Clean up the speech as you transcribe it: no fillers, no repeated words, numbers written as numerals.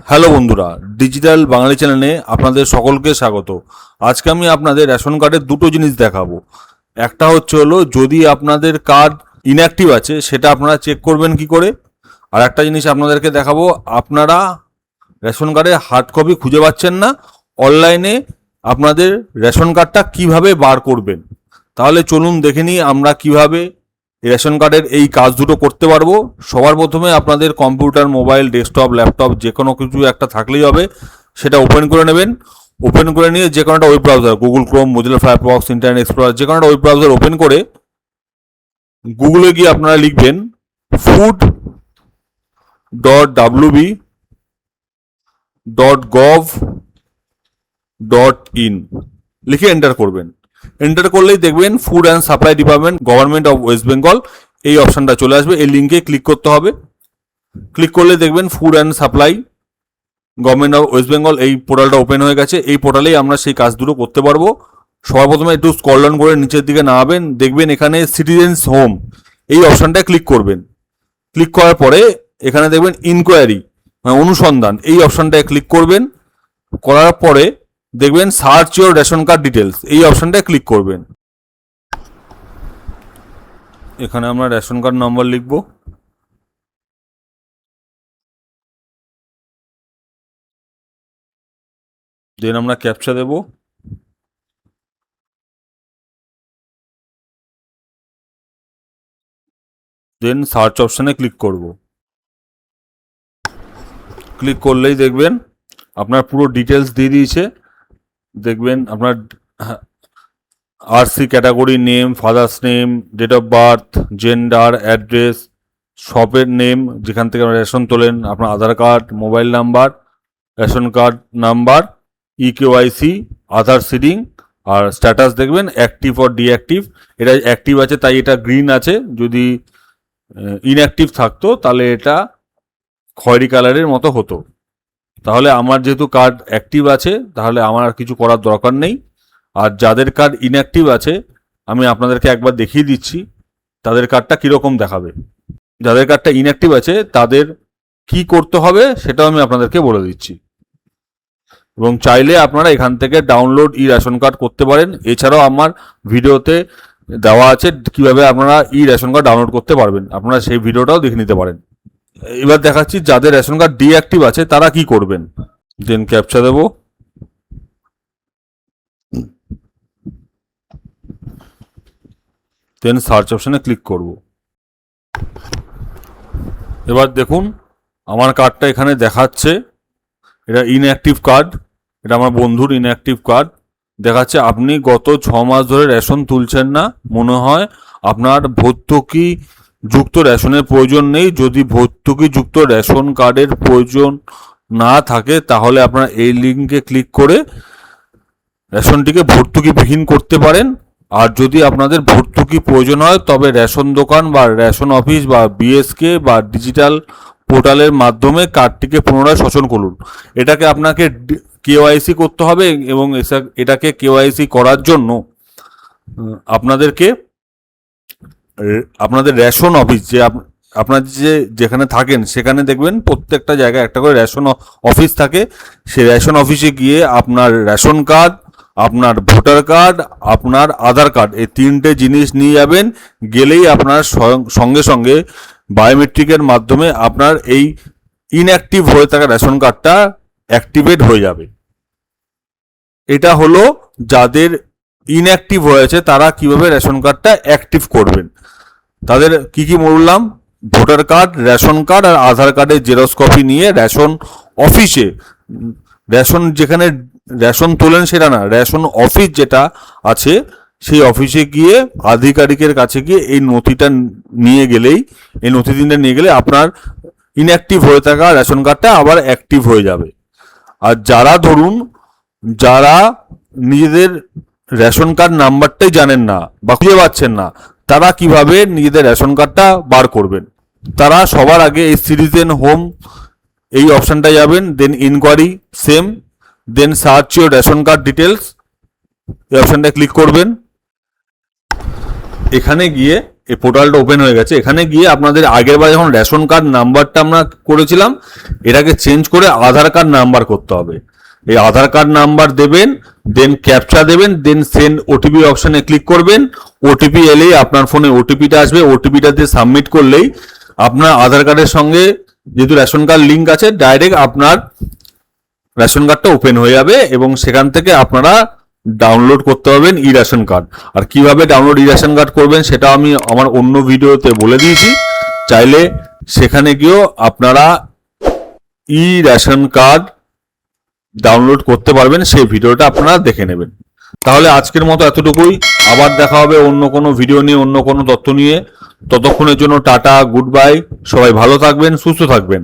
Hello বন্ধুরা, digital বাঙালি চ্যানেলে আপনাদের সকলকে স্বাগত। আজকে আমি আপনাদের রেশন কার্ডের দুটো জিনিস দেখাবো। একটা হলো যদি আপনাদের কার্ড ইনঅ্যাক্টিভ আছে সেটা আপনারা চেক করবেন কি করে, আর একটা জিনিস আপনাদেরকে দেখাবো, আপনারা রেশন কার্ডে হার্ড কপি খুঁজে পাচ্ছেন না, অনলাইনে আপনাদের রেশন কার্ডটা কিভাবে বার করবেন। তাহলে চলুন দেখে নিই আমরা কিভাবে রেশন কার্ডের এই কাজ দুটো করতে পারবো। সবার প্রথমে আপনাদের কম্পিউটার, মোবাইল, ডেস্কটপ, ল্যাপটপ যে কোনো কিছু একটা থাকলেই হবে, সেটা ওপেন করে নেবেন। ওপেন করে নিয়ে যে কোনো একটা web browser, Google Chrome, Mozilla Firefox, internet explorer, যে কোনো একটা ওয়েব ব্রাউজার ওপেন করে গুগলে গিয়ে আপনারা লিখবেন food.wb.gov.in, লিখে এন্টার করবেন। এন্টার করলেই দেখবেন food and supply department, government of West Bengal, এই অপশনটা চলে আসবে। এই লিঙ্কে ক্লিক করতে হবে। ক্লিক করলে দেখবেন food and supply government of West Bengal, এই পোর্টালটা ওপেন হয়ে গেছে। এই পোর্টালেই আমরা সেই কাজ দুটো করতে পারবো। সবার প্রথমে একটু স্ক্রল ডাউন করে নিচের দিকে নামাবেন, দেখবেন এখানে সিটিজেন্স হোম, এই অপশনটায় ক্লিক করবেন। ক্লিক করার পরে এখানে দেখবেন ইনকোয়ারি, অনুসন্ধান, এই অপশনটায় ক্লিক করবেন। করার পরে দেখবেন search your ration card details, এই অপশনটায় ক্লিক করবেন। এখানে আমরা রেশন কার্ড নম্বর লিখব, দেন আমরা ক্যাপচা দেব, দেন সার্চ অপশানে ক্লিক করব। ক্লিক করলেই দেখবেন আপনার পুরো ডিটেলস দিয়ে দিয়েছে। দেখবেন আপনার RC category, name, father's name, date of birth, gender, address, শপের নেম যেখান থেকে রেশন তোলেন, আপনার Aadhaar card, mobile number, ration card number, eKYC, Aadhaar seeding, আর স্ট্যাটাস দেখবেন অ্যাক্টিভ অর ডিঅ্যাক্টিভ। এটা অ্যাক্টিভ আছে তাই এটা গ্রিন আছে, যদি ইনঅ্যাক্টিভ থাকতো তাহলে এটা খয়েরি কালারের মতো হতো। তাহলে আমার যেহেতু কার্ড অ্যাক্টিভ আছে তাহলে আমার আর কিছু করার দরকার নেই। আর যাদের কার্ড ইনঅ্যাক্টিভ আছে আমি আপনাদেরকে একবার দেখিয়ে দিচ্ছি তাদের কার্ডটা কীরকম দেখাবে। যাদের কার্ডটা ইনঅ্যাক্টিভ আছে তাদের কি করতে হবে সেটাও আমি আপনাদেরকে বলে দিচ্ছি, এবং চাইলে আপনারা এখান থেকে ডাউনলোড ই রেশন কার্ড করতে পারেন। এছাড়াও আমার ভিডিওতে দেওয়া আছে কিভাবে আপনারা ই রেশন কার্ড ডাউনলোড করতে পারবেন, আপনারা সেই ভিডিওটাও দেখে নিতে পারেন। এবার দেখাচ্ছি যাদের রেশন কার্ড ডিঅ্যাক্টিভ আছে তারা কি করবেন। দেন ক্যাপচা দেব, দেন সার্চ অপশানে ক্লিক করব। এবার দেখুন আমার কার্ডটা এখানে দেখাচ্ছে, এটা ইনঅ্যাক্টিভ কার্ড, এটা আমার বন্ধুর ইনঅ্যাক্টিভ কার্ড দেখাচ্ছে। আপনি গত 6 মাস ধরে রেশন তুলছেন না, মনে হয় আপনার ভর্তুকি যুক্ত রেশনের প্রয়োজন নেই। যদি ভর্তুকি যুক্ত রেশন কার্ডের প্রয়োজন না থাকে তাহলে আপনারা এই লিঙ্কে ক্লিক করে রেশনটিকে ভর্তুকিবিহীন করতে পারেন। আর যদি আপনাদের ভর্তুকি প্রয়োজন হয় তবে রেশন দোকান বা রেশন অফিস বা বিএসকে বা ডিজিটাল পোর্টালের মাধ্যমে কার্ডটিকে পুনরায় সচল করুন। এটাকে আপনাকে কেওয়াইসি করতে হবে, এবং এটাকে কেওয়াইসি করার জন্য আপনাদের রেশন অফিস, যে আপনার যেখানে থাকেন সেখানে দেখবেন প্রত্যেকটা জায়গায় একটা করে রেশন অফিস থাকে। সেই রেশন অফিসে গিয়ে আপনার রেশন কার্ড, আপনার ভোটার কার্ড, আপনার আধার কার্ড, এই 3টে জিনিস নিয়ে যাবেন। গেলেই আপনার সঙ্গে সঙ্গে বায়োমেট্রিকের মাধ্যমে আপনার এই ইনঅ্যাক্টিভ হয়ে থাকা রেশন কার্ডটা অ্যাক্টিভেট হয়ে যাবে। এটা হলো যাদের ইনঅ্যাক্টিভ হয়েছে তারা কিভাবে রেশন কার্ডটা অ্যাক্টিভ করবেন। তাদের কি কি বললাম, ভোটার কার্ড, রেশন কার্ড আর আধার কার্ডের জেরক্স কপি নিয়ে রেশন অফিসে, রেশন যেখানে রেশন তোলেন সেটা না, রেশন অফিস যেটা আছে সেই অফিসে গিয়ে আধিকারিকের কাছে গিয়ে এই নথিটা নিয়ে গেলেই, এই নথি 3টা নিয়ে গেলে আপনার ইনঅ্যাক্টিভ হয়ে থাকা রেশন কার্ডটা আবার অ্যাক্টিভ হয়ে যাবে। আর যারা নিজেদের রেশন কার্ড নাম্বারটাই জানেন না বা খুঁজে পাচ্ছেন না, তারা কিভাবে নিজেদের রেশন কার্ডটা বার করবেন, তারা সবার আগে এই সিটিজেন হোম এই অপশানটা যাবেন, then enquiry same, then search your ration card details, এই অপশানটা ক্লিক করবেন। এখানে গিয়ে এই পোর্টালটা ওপেন হয়ে গেছে। এখানে গিয়ে আপনাদের আগের বার যখন রেশন কার্ড নাম্বারটা আমরা করেছিলাম, এটাকে চেঞ্জ করে আধার কার্ড নাম্বার করতে হবে। এই আধার কার্ড নাম্বার দেবেন, দেন ক্যাপচা দেবেন, দেন সেন্ড ওটিপি অপশনে ক্লিক করবেন। ওটিপি এলেই আপনার ফোনে ওটিপিটা আসবে। ওটিপিটা দিয়ে সাবমিট করলেই আপনার আধার কার্ডের সঙ্গে যেহেতু রেশন কার্ড লিঙ্ক আছে, ডাইরেক্ট আপনার রেশন কার্ডটা ওপেন হয়ে যাবে এবং সেখান থেকে আপনারা ডাউনলোড করতে পারবেন ই রেশন কার্ড। আর কিভাবে ডাউনলোড ই রেশন কার্ড করবেন সেটা আমি আমার অন্য ভিডিওতে বলে দিয়েছি, চাইলে সেখানে গিয়েও আপনারা ই রেশন কার্ড ডাউনলোড করতে পারবেন, সেই ভিডিওটা আপনারা দেখে নেবেন। তাহলে আজকের মতো এতটুকুই, আবার দেখা হবে অন্য কোনো ভিডিও নিয়ে, অন্য কোনো তথ্য নিয়ে। ততক্ষণের জন্য টাটা, গুড বাই, সবাই ভালো থাকবেন, সুস্থ থাকবেন।